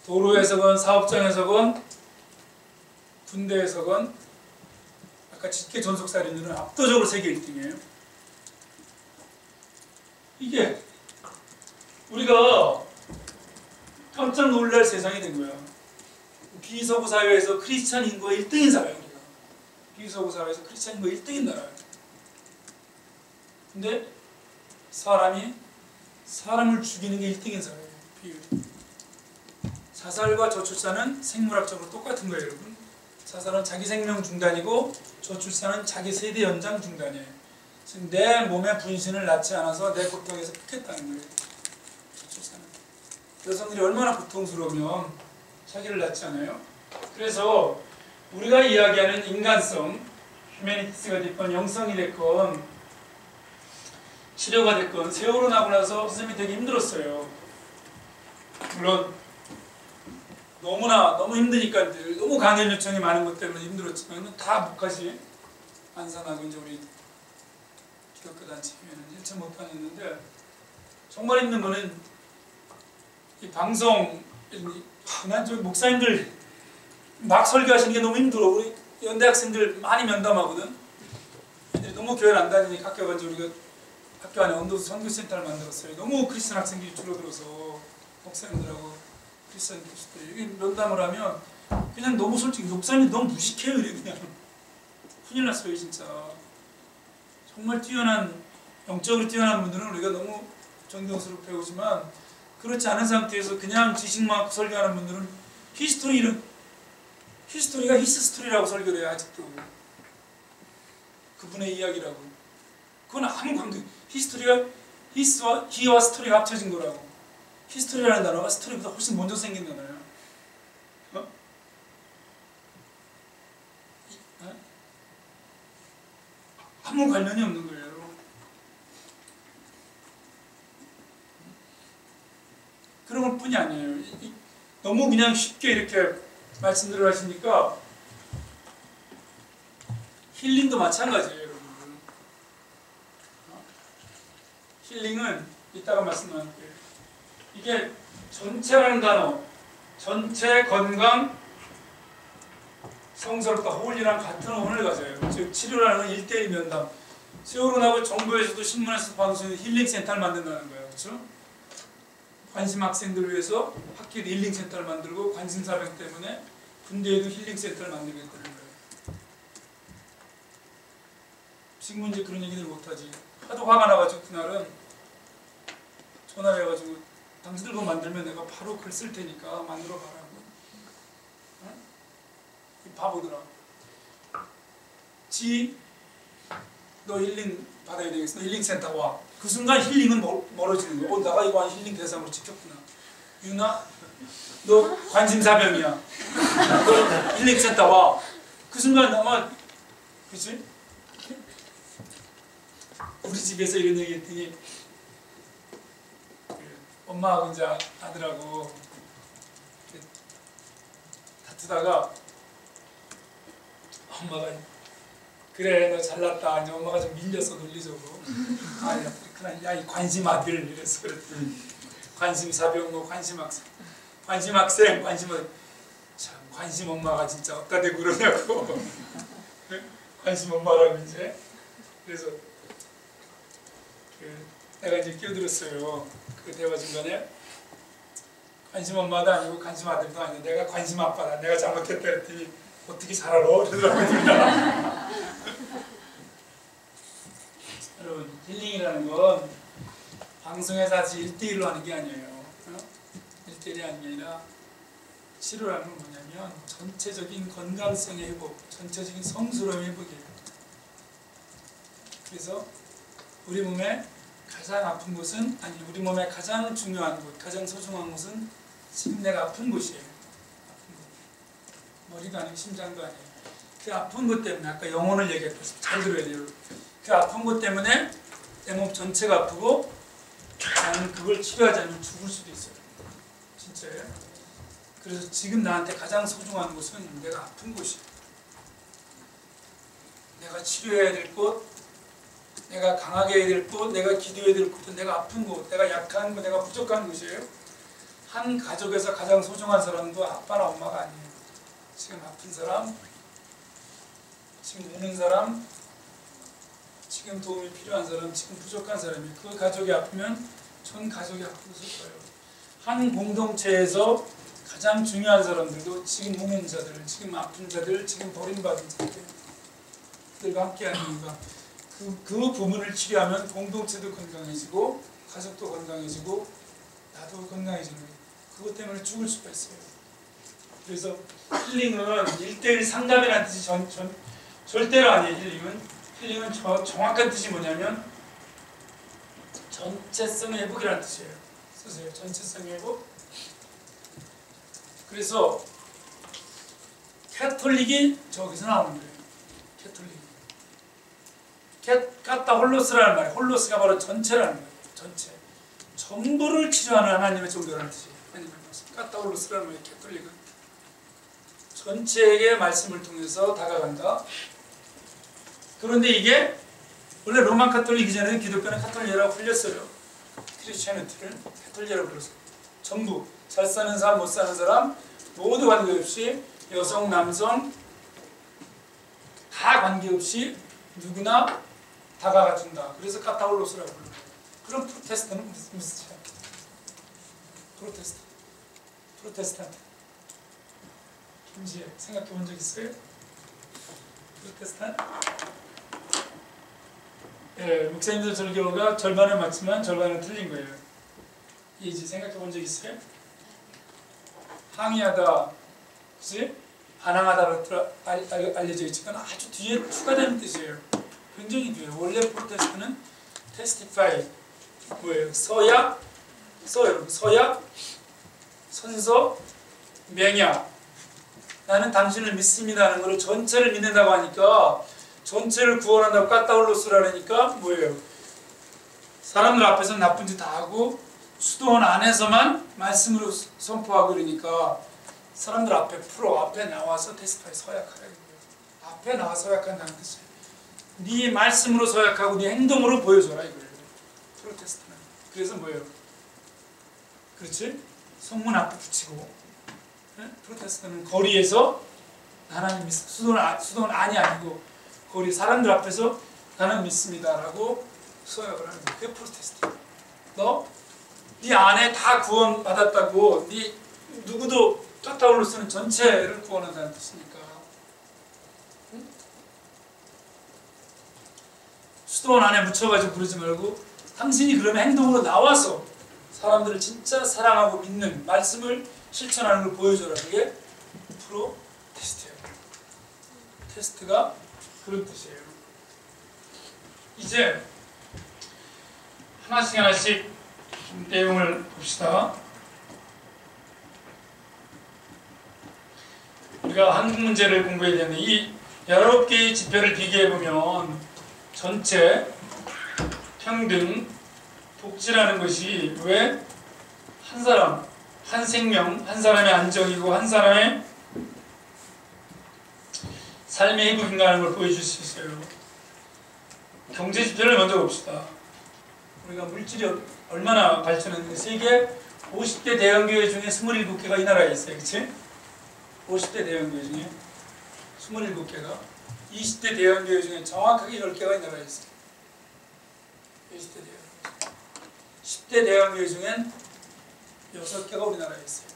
도로에서건 사업장에서건 군대에서건 아까 직계 전속살인율은 압도적으로 세계 1등이에요. 이게 우리가 깜짝 놀랄 세상이 된 거야. 비서구 사회에서 크리스찬 인구가 1등인 사회야. 우리가 비서구 사회에서 크리스찬 인구가 1등인 나라야. 근데 사람을 죽이는 게 1등인 사회예요. 비율. 자살과 저출산은 생물학적으로 똑같은 거예요, 여러분. 자살은 자기 생명 중단이고 저출산은 자기 세대 연장 중단이에요. 지금 내 몸의 분신을 낳지 않아서 내 고통에서 끊겠다는 거예요. 저출산은. 여성들이 얼마나 고통스러우면 자기를 낳지 않아요? 그래서 우리가 이야기하는 인간성, 휴머니티스가 됐건 영성이 됐건 치료가 됐건 세월호 나고 나서 선생님이 되게 힘들었어요. 물론 너무 힘드니까 너무 강연 요청이 많은 것 때문에 힘들었지만 다 묵하지 안산하고 이제 우리 기독교 단체회는 일체 못 다녔는데 정말 힘든 거는 이 방송 난 저 목사님들 막 설교하시는 게 너무 힘들어. 우리 연대 학생들 많이 면담하거든. 애들이 너무 교회를 안 다니니까 학교 가서 우리가 학교 안에 언더스 선교센터를 만들었어요. 너무 크리스천 학생들이 줄어들어서 목사님들하고 크리스천 교수들 여기 면담을 하면 그냥 너무 솔직히 목사님이 너무 무식해요. 이래 그냥 큰일 났어요 진짜. 정말 영적으로 뛰어난 분들은 우리가 너무 존경스럽게 배우지만 그렇지 않은 상태에서 그냥 지식만 설교하는 분들은 히스토리가 히스스토리라고 설교를 해요. 아직도 그분의 이야기라고. 그건 아무 관계. 히스토리가 히와 스토리가 합쳐진 거라고. 히스토리라는 단어가 스토리보다 훨씬 먼저 생긴 단어예요. 아무 관련이 없는 거예요. 그런 것 뿐이 아니에요. 너무 그냥 쉽게 이렇게 말씀들을 하시니까 힐링도 마찬가지예요, 여러분. 힐링은 이따가 말씀드릴게요. 이게 전체라는 단어, 전체, 건강, 성스럽다, 홀이랑 같은 어원을 가져요. 즉 치료라는 건 1:1 면담. 세월호나고 정부에서도 신문에서 방송에서 힐링센터를 만든다는 거예요. 그렇죠? 관심 학생들을 위해서 학교에 힐링센터를 만들고 관심사병 때문에 군대에도 힐링센터를 만들겠다는 거예요. 지금은 이제 그런 얘기를 못하지. 하도 화가 나가지고 그날은 전화를 해가지고 당신들 그거 만들면 내가 바로 글 쓸 테니까 만들어 봐라고. 응? 이 바보들아. 너 힐링 받아야 되겠어. 너 힐링센터 와. 그 순간 힐링은 멀어지는 거야. 내가 이거 한 힐링 대상으로 찍혔구나. 유나, 너 관심사병이야. 너 힐링센터 와. 그 순간 아마, 그치? 우리 집에서 이런 얘기 했더니 엄마하고 이제 아들하고 다투다가 엄마가 그래 너 잘났다. 이제 엄마가 좀 밀려서 논리적으로 야 이 관심 아들 이랬어. 관심 사병 뭐 관심 학생 참 관심 엄마가 진짜 어디다 대고 그러냐고. 관심 엄마라고 이제 그래서 내가 이제 끼어들었어요. 그 대화 중간에 관심 엄마도 아니고 관심 아들도 아니고 내가 관심 아빠다. 내가 잘못했다 했더니 어떻게 잘 알아? 그러더라고요. 여러분 힐링이라는 건 방송에서 같이 1:1로 하는 게 아니에요. 1:1이 하는 게 아니라 치료라는 건 뭐냐면 전체적인 건강성의 회복, 전체적인 성스러움의 회복이에요. 그래서 우리 몸에 가장 아픈 곳은, 아니 우리 몸에 가장 중요한 곳, 가장 소중한 곳은 지금 내가 아픈 곳이에요. 아픈 곳. 머리도 아니고 심장도 아니에요. 그 아픈 것 때문에, 아까 영혼을 얘기했듯이 잘 들어야 돼요. 그 아픈 것 때문에 내 몸 전체가 아프고 나는 그걸 치료하지 않으면 죽을 수도 있어요. 진짜예요. 그래서 지금 나한테 가장 소중한 곳은 내가 아픈 곳이에요. 내가 치료해야 될 곳, 내가 강하게 해야 될 곳, 내가 기도해야 될 곳은 내가 아픈 곳, 내가 약한 곳, 내가 부족한 곳이에요. 한 가족에서 가장 소중한 사람도 아빠나 엄마가 아니에요. 지금 아픈 사람, 지금 우는 사람, 지금 도움이 필요한 사람, 지금 부족한 사람이에요. 그 가족이 아프면 전 가족이 아프실 거예요. 한 공동체에서 가장 중요한 사람들도 지금 우는 자들, 지금 아픈 자들, 지금 버림받은 자들과 함께하는 이유가 그 부분을 치료하면 공동체도 건강해지고 가족도 건강해지고 나도 건강해지는 거예요. 그것 때문에 죽을 수가 있어요. 그래서 힐링은 1:1 상담이라는 뜻이 절대로 아니에요. 힐링은 정확한 뜻이 뭐냐면 전체성 회복이라는 뜻이에요. 쓰세요. 전체성 회복. 그래서 캐톨릭이 저기서 나오는 거예요. 캐톨릭. 카타 홀로스라는 말이에요. 홀로스가 바로 전체라는 거예요. 전체. 전부를 치료하는 하나님의 종교라는 뜻이에요. 하나님의 말씀. 카타 홀로스라는 말이에요. 캐톨릭은. 전체에게 말씀을 통해서 다가간다. 그런데 이게 원래 로만 카톨릭 이전에는 기독교는 카톨리라고 불렸어요. 크리스천리티를 카톨리라고 불렀어요. 전부 잘 사는 사람, 못 사는 사람 모두 관계없이 여성, 남성 다 관계없이 누구나 다가가준다. 그래서 카타홀로스라고 불러요. 그럼 프로테스트는 무슨 뜻이야? 프로테스탄트. 김지혜 생각해 본 적 있어요? 프로테스탄트? 예, 목사님들 설교가 절반은 맞지만 절반은 틀린 거예요. 이제 생각해 본 적 있어요? 항의하다, 그치? 반항하다로 알려져 있지만 아주 뒤에 추가되는 뜻이에요. 굉장히 뒤에. 원래 프로테스트는 testify, 뭐예요? 서약, 선서, 맹약. 나는 당신을 믿습니다 하는 것을 전체를 믿는다고 하니까 전체를 구원한다고 까따올로스라니까 뭐예요? 사람들 앞에서 나쁜 짓 다 하고 수도원 안에서만 말씀으로 선포하고 그러니까 사람들 앞에 앞에 나와서 테스트에 서약하라 이거예요. 앞에 나와서 서약한다는 뜻이에요. 네 말씀으로 서약하고 네 행동으로 보여줘라 이거예요. 프로테스트는. 그래서 뭐예요? 그렇지? 성문 앞에 붙이고 네? 프로테스트는 거리에서 하나님 믿습니다. 수도원 안이 아니고 거리 사람들 앞에서 나는 믿습니다라고 서약을 하는 거예요. 그게 프로테스트예요. 네 안에 다 구원 받았다고 네 누구도 까타올로스는 전체를 구원한다는 뜻이니까. 응? 수도원 안에 묻혀가지고 부르지 말고 당신이 그러면 행동으로 나와서 사람들을 진짜 사랑하고 믿는 말씀을 실천하는 걸 보여줘라. 그게 프로테스트예요. 테스트가 그런 뜻이에요. 이제 하나씩 내용을 봅시다. 우리가 한국 문제를 공부해야 되는데 이 19개의 지표를 비교해보면 전체, 평등, 복지라는 것이 왜 한 사람, 한 생명, 한 사람의 안정이고 한 사람의 삶의 회복인가 하는 걸 보여줄 수 있어요. 경제 지표를 먼저 봅시다. 우리가 물질이 얼마나 발전했는데 세계 50대 대형교회 중에 27개가 이 나라에 있어요. 그치? 50대 대형교회 중에 27개가 20대 대형교회 중에 정확하게 10개가 이 나라에 있어요. 20대 대형교회 10대 대형교회 중엔 6개가 우리나라에 있어요.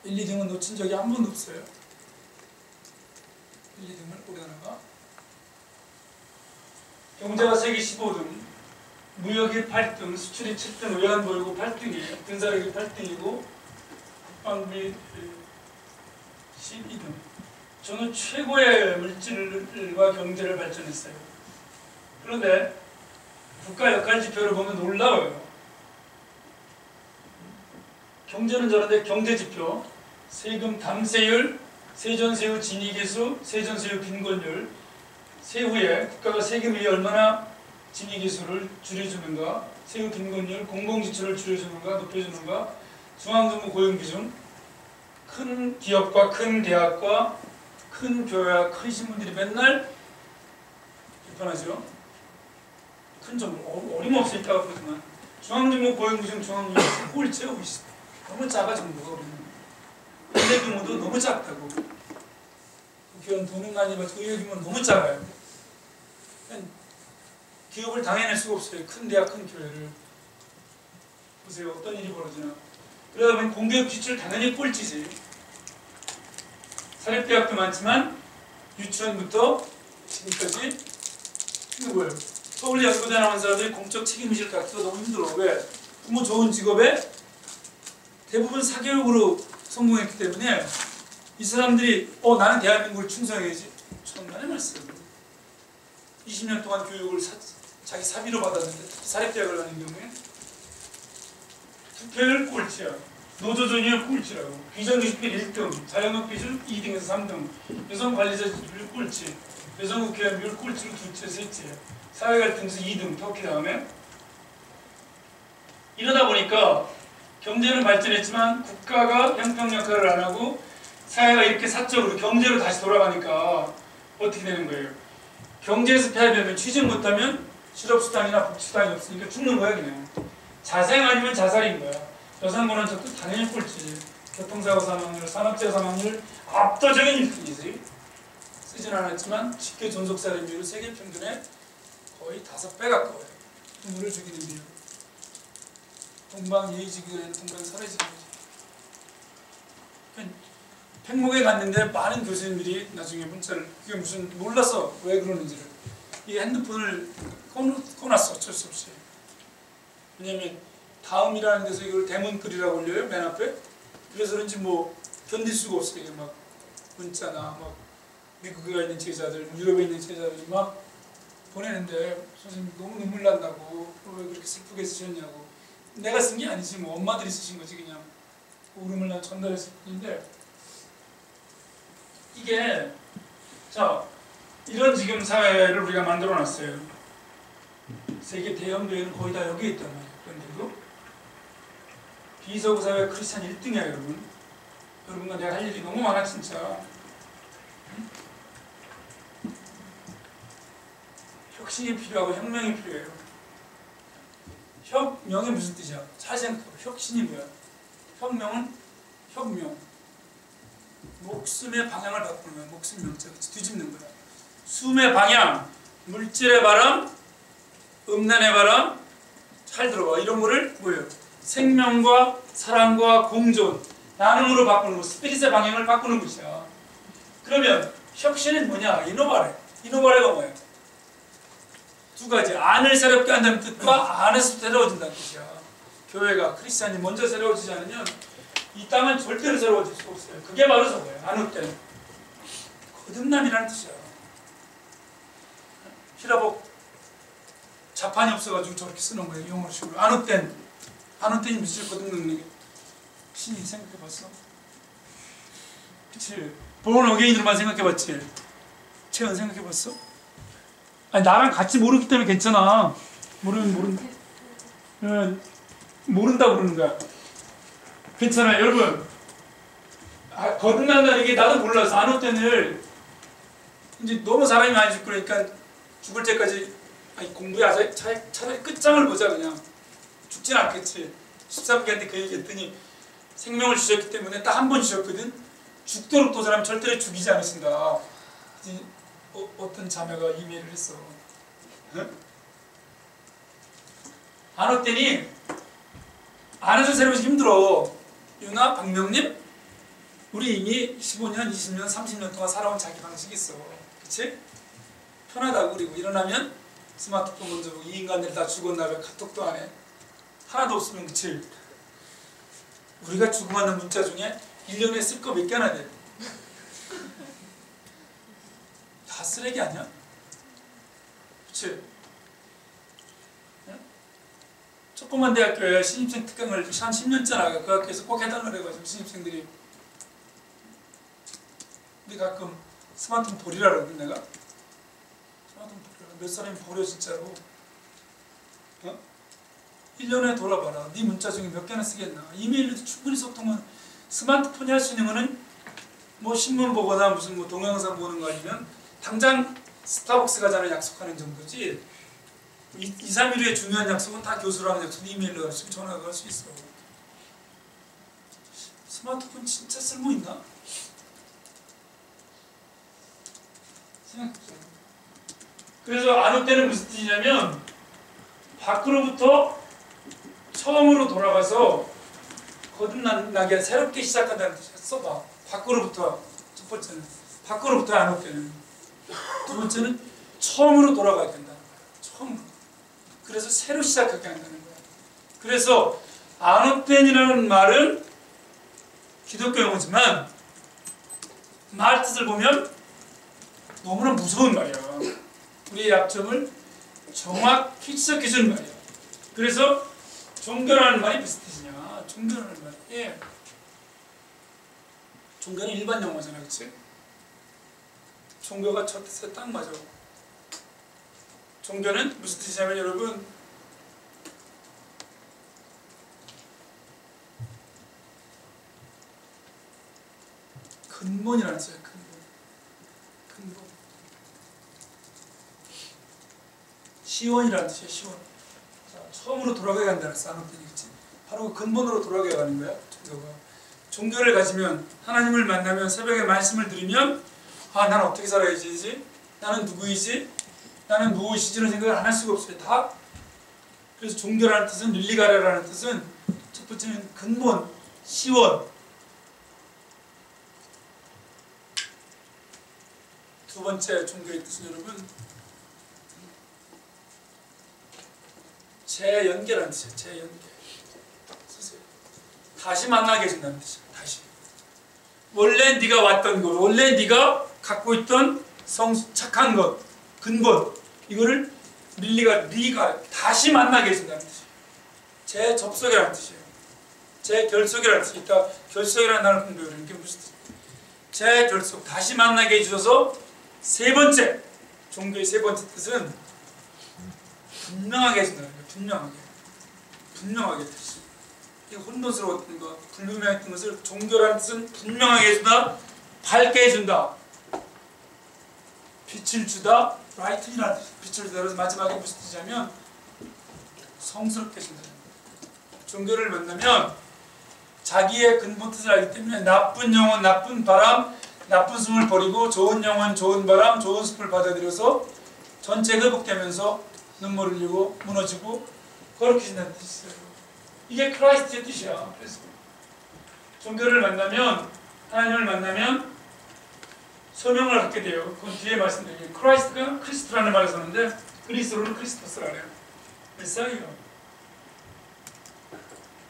1, 2등은 놓친 적이 한 번도 없어요. 1, 2등을 우리나라가. 경제가 세계 15등, 무역이 8등, 수출이 7등, 외환 보유고 8등이에요. 근사력이 8등이고 국방비 12등. 저는 최고의 물질과 경제를 발전했어요. 그런데 국가 역할 지표를 보면 놀라워요. 경제는 저런데 경제지표, 세금 담세율, 세전세후 진위계수, 세전세후 빈곤율, 세후에 국가가 세금 위에 얼마나 진위계수를 줄여주는가, 세후 빈곤율, 공공지출을 줄여주는가, 높여주는가, 중앙정부 고용비중, 큰 기업과 큰 대학과 큰 교회와 큰 신문들이 맨날 비판하죠. 큰 정부, 어림없이 있다가 보지만 중앙정부 고용비중 중앙정부 꼴찌하고 있어. 너무 작아 정부가 우리는. 의회 규모도 너무 작다고. 국회의원 돈은 많이 받고 의회 규모는 너무 작아요. 기업을 당해낼 수가 없어요. 큰 대학, 큰 교회를. 보세요. 어떤 일이 벌어지나. 그러다 보니 공교육 지출 당연히 꼴찌지. 사립대학도 많지만 유치원부터 지금까지 이게 뭐예요? 서울대 연구대 나온 사람들이 공적 책임의식을 갖기가 너무 힘들어. 왜? 너무 좋은 직업에 대부분 사교육으로 성공했기 때문에 이 사람들이 나는 대한민국을 충성해야지. 천만의 말씀. 20년 동안 교육을 자기 사비로 받았는데 사립대학을 가는 경우에 투표율 꼴찌야. 노조존의율 꼴찌라고. 비정규직비율 1등, 자영업 비율 2등에서 3등, 여성 관리자 비율 꼴찌, 여성 국회의원 비율 꼴찌로 둘째, 셋째, 사회갈등에서 2등, 터키 다음에. 이러다 보니까 경제는 발전했지만 국가가 형평 역할을 안 하고 사회가 이렇게 사적으로 경제로 다시 돌아가니까 어떻게 되는 거예요? 경제에서 패하면 취직 못하면 실업수당이나 복지수당이 없으니까 죽는 거야 그냥. 자생 아니면 자살인 거야. 여성고난적도 당연히 꼴찌지. 교통사고 사망률, 산업재해 사망률 압도적인 1등이지. 쓰진 않았지만 직계 존속살인 비율은 세계 평균의 거의 5배 가까워요. 부모를 죽이는 비율. 동방 예의지기는 동방 사례지기지. 팽목에 갔는데 많은 교수님들이 나중에 문자를 그게 무슨 몰라서 왜 그러는지를 이 핸드폰을 꺼놨어. 어쩔 수 없이. 왜냐면 다음이라는 데서 이걸 대문글이라고 올려요 맨 앞에. 그래서 그런지 뭐 견딜 수가 없어요. 이게 막 문자나 막 미국에 있는 제자들, 유럽에 있는 제자들이 막 보내는데 선생님 너무 눈물 난다고 왜 그렇게 슬프게 쓰셨냐고. 내가 쓴 게 아니지 뭐 엄마들이 쓰신 거지 그냥 울음을 난 전달했을 뿐인데 이게 자 이런 지금 사회를 우리가 만들어 놨어요. 세계 대형 교회는 거의 다 여기에 있단 말이에요. 그런데도 비서구 사회 크리스찬 1등이야 여러분. 여러분과 내가 할 일이 너무 많아 진짜. 혁신이 필요하고 혁명이 필요해요. 혁명이 무슨 뜻이야? 잘 생각해봐. 혁신이 뭐야? 혁명은 혁명. 목숨의 방향을 바꾸는 거야. 목숨 명자 같이 뒤집는 거야. 숨의 방향, 물질의 바람, 음란의 바람. 잘 들어봐. 이런 거를 뭐예요? 생명과 사랑과 공존, 나눔으로 바꾸는 거. 스피릿의 방향을 바꾸는 것이야. 그러면 혁신은 뭐냐? 이노바레. 이노바레가 뭐야? 두 가지. 안을 새롭게 한다는 뜻과 안에서 새로워진다는 뜻이야. 교회가 크리스찬이 먼저 새로워지지 않으면 이 땅은 절대로 새로워질 수가 없어요. 그게 바로 저거예요. 안웃된 거듭남이라는 뜻이야. 히라복 자판이 없어가지고 저렇게 쓰는 거예요. 영어식으로. 안웃된이 무슨 거듭남이 신이 생각해봤어? 그치? 본 어게인으로만 생각해봤지? 채연 생각해봤어? 아니 나랑 같이 모르기 때문에 괜찮아. 모른다고 그러는 거야. 괜찮아요. 여러분 거듭난다는 게 나도 몰라서 안웃된을 이제 너무 사람이 많이 죽고 그러니까 죽을 때까지 아니 공부해 차라리 끝장을 보자 그냥. 죽진 않겠지. 13개한테 그 얘기했더니 생명을 주셨기 때문에 딱 한 번 주셨거든. 죽도록 또 사람 절대로 죽이지 않으신다. 어떤 자매가 이메일을 했어. 응? 안웃되니 안에서 새로워지기 힘들어. 유나, 박명님 우리 이미 15년, 20년, 30년 동안 살아온 자기 방식이 있어. 그치? 편하다고. 그리고 일어나면 스마트폰 먼저 보고 이 인간들 다 죽었나 왜 카톡도 안 해. 하나도 없으면. 그치? 우리가 주고받는 문자 중에 1년에 쓸 거 몇 개나 돼. 다 쓰레기 아니야? 그치? 조그만 대학교에 신입생 특강을 한 10년째 나가. 그 학교에서 꼭 해달라고 해가지고 신입생들이. 근데 가끔 스마트폰 버리라 그러거든 내가. 스마트폰 버리라. 몇 사람이 버려 진짜로. 1년에 돌아봐라. 네 문자 중에 몇 개나 쓰겠나. 이메일로도 충분히 소통은. 스마트폰이 할 수 있는 거는 뭐 신문 보거나 무슨 뭐 동영상 보는 거 아니면 당장 스타벅스 가자는 약속하는 정도지. 2, 3일 후에 중요한 약속은 다 교수랑 약속 이메일로 할 수 있고 전화가 할 수 있어. 스마트폰 진짜 쓸모 있나? 생각해보세요. 그래서 안 올 때는 무슨 뜻이냐면 밖으로부터 처음으로 돌아가서 거듭나게 새롭게 시작한다는 뜻이야. 써봐. 밖으로부터. 첫 번째는 밖으로부터 안 올 때는. 두 번째는 처음으로 돌아가야 된다는 거야. 처음으로. 그래서 새로 시작하게 한다는 거야. 그래서 안 올 때이라는 말은 기독교 용어지만 말 뜻을 보면 너무나 무서운 말이야. 우리의 약점을 정확히 지적해주는 말이야. 그래서 종교라는 말이 무슨 뜻이냐? 종교라는 말이 종교는 일반 용어잖아, 그치? 종교가 첫 뜻에 딱 맞아. 종교는 무슨 뜻이냐면 여러분 근본이라는 뜻이야. 근본. 시원이라는 뜻이야. 시원. 자, 처음으로 돌아가야 한다는 뜻이겠지. 바로 그 근본으로 돌아가야 하는 거야. 종교가. 종교를 가지면 하나님을 만나면 새벽에 말씀을 들으면 아, 나는 어떻게 살아야지? 나는 누구이지? 나는 무엇이지? 이런 생각을 안 할 수가 없어요. 다. 그래서 종교라는 뜻은 릴리가라라는 뜻은 첫 번째는 근본, 시원. 두 번째 종교의 뜻은 여러분 재연계라는 뜻이에요. 재연계. 쓰세요. 다시 만나게 해준다는 뜻이에요. 다시. 원래 네가 왔던 것, 원래 네가 갖고 있던 착한 것, 근본 이거를 리가 다시 만나게 해준다는 뜻이에요. 재접속이라는 뜻이에요. 재결속이라는 뜻이 있다. 결속이라는 단어를 공부해요. 이게 무슨 뜻이에요? 재결속, 다시 만나게 해주셔서 세 번째, 종교의 세 번째 뜻은 분명하게 해준다는 거예요. 분명하게 뜻이. 이 혼돈스러웠던 것, 불분명했던 것을 종교라는 뜻은 분명하게 해준다, 밝게 해준다, 빛을 주다, 라이트이라는 뜻. 빛을 주다. 그래서 마지막에 무슨 뜻이냐면 성스럽게 해준다. 종교를 만나면 자기의 근본 뜻을 알기 때문에 나쁜 영혼, 나쁜 바람, 나쁜 숨을 버리고 좋은 영혼, 좋은 바람, 좋은 숲을 받아들여서 전체 회복되면서 눈물 흘리고 무너지고 거룩해진다는 뜻이 있어요. 이게 크라이스트의 뜻이야. 그래서 종교를 만나면, 하나님을 만나면 소명을 갖게 돼요. 그건 뒤에 말씀드릴게요. 크라이스트가 크리스토라는 말을 쓰는데 그리스로는 크리스토스라 그래요. 메사이어,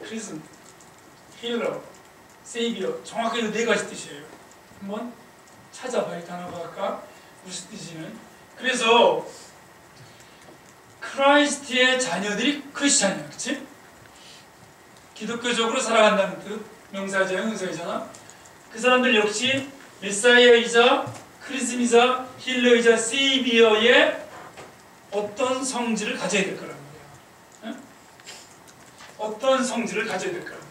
크리즘, 힐러, 세이비어. 정확하게 네 가지 뜻이에요. 한번 찾아봐야 단어가 아까 무슨 뜻이는. 그래서 크라이스트의 자녀들이 크리스찬이야. 그치? 기독교적으로 살아간다는 뜻. 명사이자 형용사이잖아. 그 사람들 역시 메사이어이자 크리스미자 힐러이자 세이비어의 어떤 성질을 가져야 될 거란 말이야. 응? 어떤 성질을 가져야 될 거란 말이야.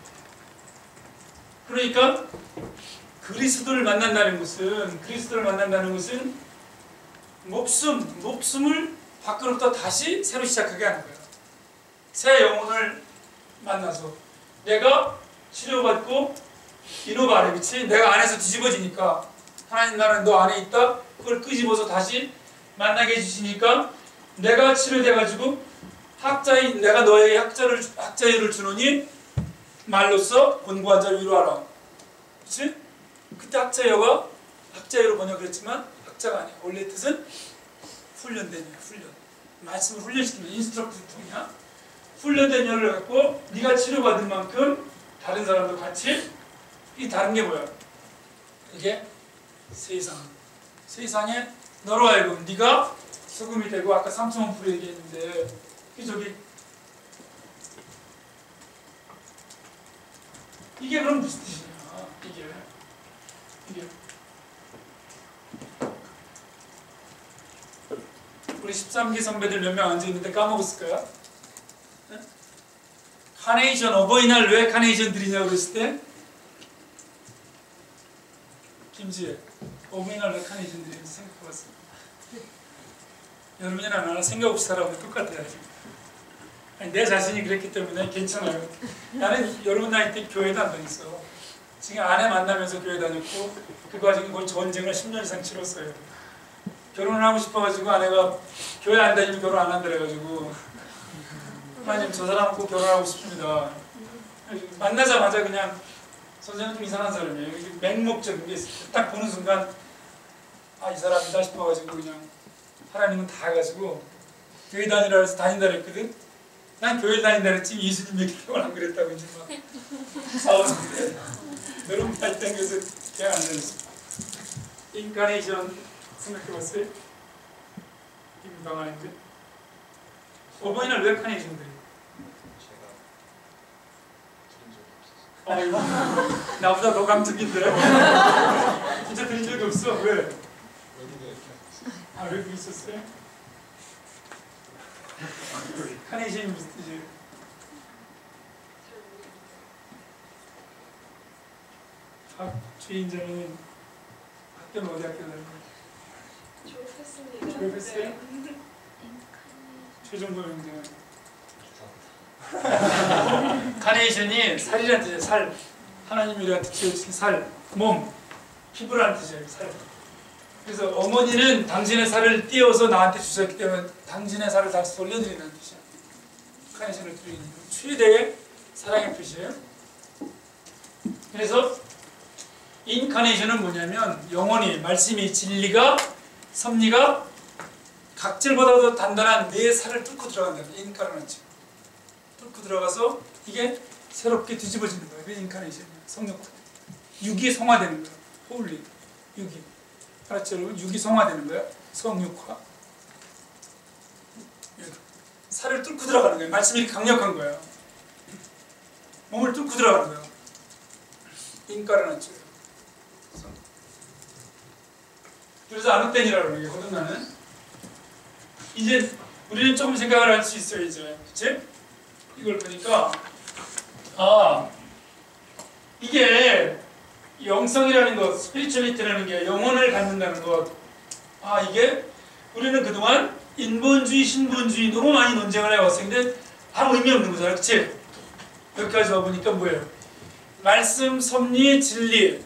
그러니까 그리스도를 만난다는 것은 목숨을 밖으로부터 다시 새로 시작하게 하는 거예요. 새 영혼을 만나서 내가 치료받고 이노바래, 그치? 내가 안에서 뒤집어지니까 하나님 나라는 너 안에 있다. 그걸 끄집어서 다시 만나게 해주시니까 내가 치료돼가지고 내가 너에게 학자유를 주노니 말로써 곤고한 자를 위로하라. 그치? 그때 학자유로 번역을 했지만 학자가 아니야. 원래 뜻은 훈련된 여, 훈련. 말씀을 훈련시키는 인스트럭트통이야. 훈련된 여를 갖고 네가 치료받은 만큼 다른 사람도 같이. 이 다른 게 뭐야? 이게 세상에 너로 하여금 네가 소금이 되고, 아까 삼천원 풀이 얘기했는데 저기 이게 그럼 무슨 뜻이냐? 이게 우리 13기 선배들 몇 명 앉아있는데 까먹었을 거야? 네? 카네이션, 어버이날 왜 카네이션 드리냐고 그랬을 때 김지혜, 어버이날 왜 카네이션 드리는지 생각해봤어. 여러분이나 나나 생각 없이 살아보면 똑같아요. 아니, 내 자신이 그랬기 때문에 괜찮아요. 나는 여러분 나이 때 교회도 안 다녔어. 지금 아내 만나면서 교회 다녔고 그 과정에 거의 전쟁을 10년 이상 치렀어요. 결혼을 하고 싶어가지고 아내가 교회 안 다니면 결혼 안 한다 그래가지고 하나님 저 사람 꼭 결혼하고 싶습니다. 만나자마자 그냥 선생님 좀 이상한 사람이에요. 맹목적인 게 딱 보는 순간 아, 이 사람이다 싶어가지고 그냥 하나님은 다 해가지고 교회 다니라 해서 다닌다 그랬거든. 난 교회 다닌다 그랬지 예수님 믿기로 안 그랬다고 이제 막 싸웠는데 여러분 다 땡겨서 그냥 안 되었어. 인카네이션 생각해봤어요? 김방아인데 어버이날 왜 카네이션 드려요? 제가 드린 적이 없었어요. 나보다 더 감정인데 진짜 드린 적이 없어. 왜? 외국에 아, 외국에 있었어요? 카네이션이 무슨 뜻이에요? 주인장은 학교는 어디 학교 다니고? 졸업했습니다. 졸업했어요? 네. 최종도 형제는 카네이션이 살이라는 뜻이에요. 살. 하나님이 우리한테 지어주신 살, 몸, 피부라는 뜻이에요. 살. 그래서 어머니는 당신의 살을 띄어서 나한테 주셨기 때문에 당신의 살을 다시 돌려드린다는 뜻이야. 카네이션을 드리는 최대의 사랑의 뜻이에요. 그래서 인카네이션은 뭐냐면 영원히 말씀이 진리가 섭리가 각질보다도 단단한 내 살을 뚫고 들어간다. 인카네이션 뚫고 들어가서 이게 새롭게 뒤집어지는 거예요. 그게 인카네이션이에요. 성육화. 육이 성화되는 거예요. 홀리 육이. 알았죠 여러분? 육이 성화되는 거예요. 성육화. 살을 뚫고 들어가는 거예요. 말씀이 이렇게 강력한 거예요. 몸을 뚫고 들어가는 거예요. 인카네이션. 그래서 아누텐이라고 그러는 게 거듭나는. 이제 우리는 조금 생각을 할 수 있어요. 이제 그치? 이걸 보니까 아 이게 영성이라는 것, 스피리추얼리티라는 게 영혼을 갖는다는 것. 아 이게 우리는 그동안 인본주의, 신본주의 너무 많이 논쟁을 해왔었는데 아무 의미 없는 거잖아요. 그치? 여기까지 와보니까 뭐예요? 말씀, 섭리, 진리